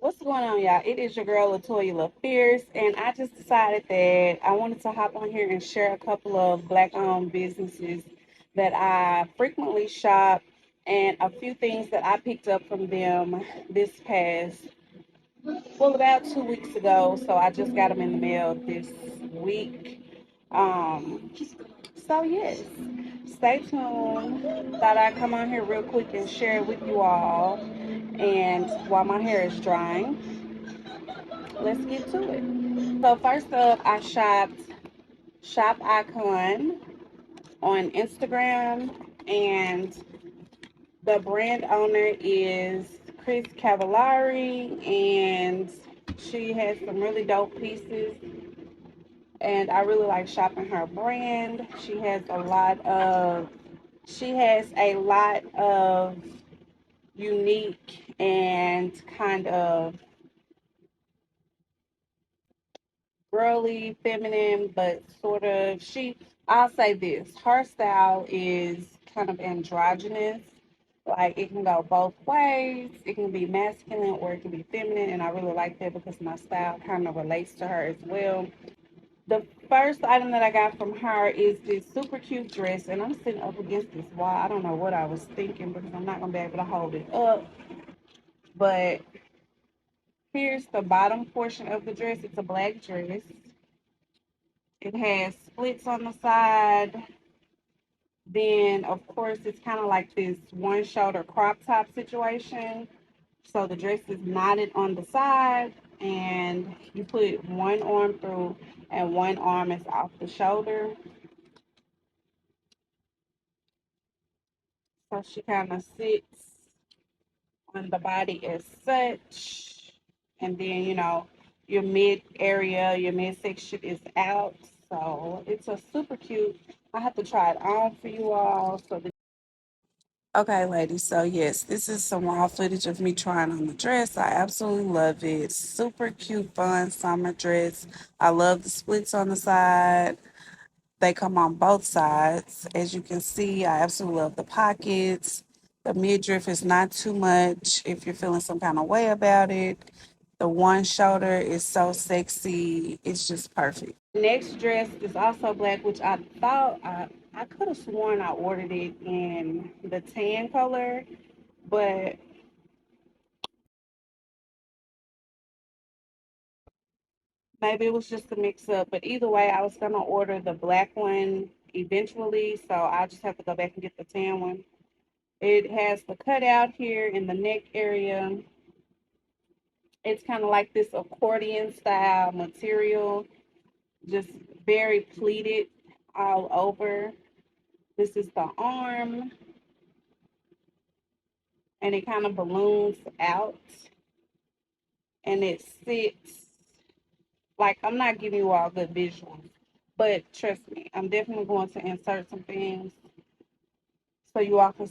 What's going on, y'all? It is your girl Latoya LaFierce, and I just decided that I wanted to hop on here and share a couple of Black-owned businesses that I frequently shop, and a few things that I picked up from them this past, well, about 2 weeks ago. So I just got them in the mail this week. Um, so yes, stay tuned. Thought I'd come on here real quick and share it with you all. And while my hair is drying, let's get to it. So first up, I shopped Shop Icon on Instagram, and the brand owner is Chris Cavallari, and she has some really dope pieces, and I really like shopping her brand. She has a lot of unique and kind of girly, feminine, but sort of I'll say this, her style is kind of androgynous. Like it can go both ways. It can be masculine or it can be feminine, and I really like that because my style kind of relates to her as well. The first item that I got from her is this super cute dress, and I'm sitting up against this wall. I don't know what I was thinking because I'm not gonna be able to hold it up. But here's the bottom portion of the dress. It's a black dress. It has splits on the side. Then, of course, it's kind of like this one shoulder crop top situation. So the dress is knotted on the side, and you put one arm through, and one arm is off the shoulder. So she kind of sits on the body as such. And then, your mid area, your midsection is out. So it's a super cute. I have to try it on for you all. Okay, ladies. So yes, this is some raw footage of me trying on the dress. I absolutely love it. Super cute, fun summer dress. I love the splits on the side. They come on both sides. As you can see, I absolutely love the pockets. The midriff is not too much if you're feeling some kind of way about it. The one shoulder is so sexy. It's just perfect. Next dress is also black, which I could have sworn I ordered it in the tan color, but maybe it was just a mix up. But either way, I was gonna order the black one eventually, so I'll just have to go back and get the tan one. It has the cutout here in the neck area. It's kind of like this accordion style material, just very pleated all over. This is the arm, and it kind of balloons out, and it sits like, I'm not giving you all good visuals, but trust me, I'm definitely going to insert some things so you all can.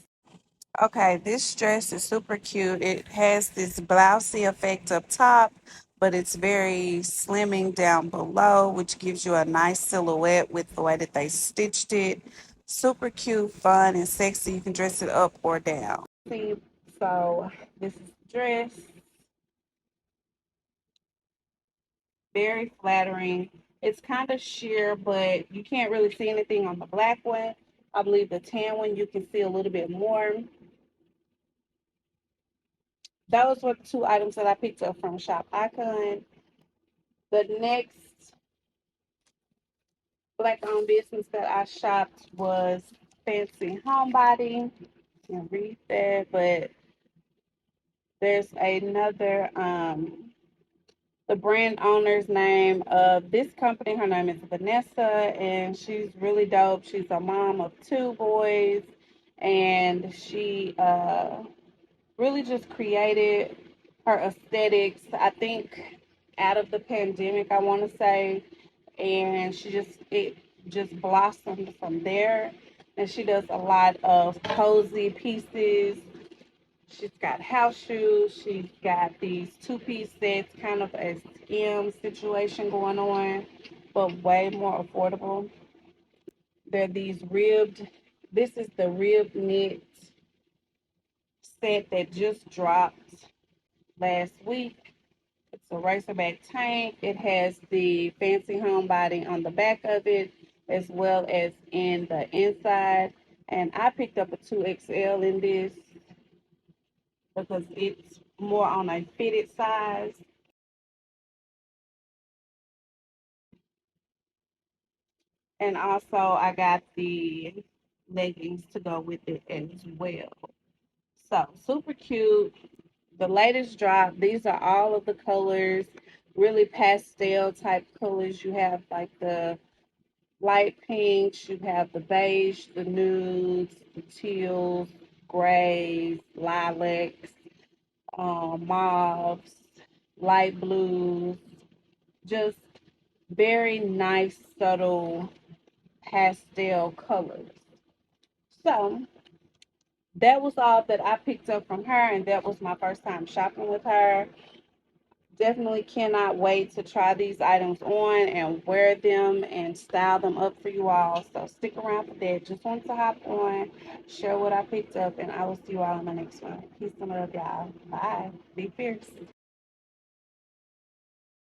Okay, this dress is super cute. It has this blousey effect up top, but it's very slimming down below, which gives you a nice silhouette with the way that they stitched it. Super cute, fun, and sexy. You can dress it up or down. See, so this is the dress. Very flattering. It's kind of sheer, but you can't really see anything on the black one. I believe the tan one you can see a little bit more. Those were the two items that I picked up from Shop Icon. The next black owned business that I shopped was Fancy Homebody. I can read that, but there's another the brand owner's name of this company. Her name is Vanessa, and she's really dope. She's a mom of two boys, and she really just created her aesthetics, I think, out of the pandemic, I want to say, and it just blossomed from there. And she does a lot of cozy pieces. She's got house shoes. She's got these two-piece sets, kind of a skim situation going on, but way more affordable. They're these ribbed. This is the ribbed knit set that just dropped last week. It's a racerback tank. It has the fancy homebody on the back of it, as well as in the inside. And I picked up a 2XL in this because it's more on a fitted size. And also, I got the leggings to go with it as well. So, super cute. The latest drop, these are all of the colors, really pastel type colors. You have like the light pinks, you have the beige, the nudes, the teals, grays, lilacs, mauves, light blues, just very nice, subtle pastel colors. So that was all that I picked up from her, and that was my first time shopping with her. Definitely cannot wait to try these items on and wear them and style them up for you all. So stick around for that. Just wanted to hop on, share what I picked up, and I will see you all in my next one. Peace and love, y'all. Bye. Be fierce.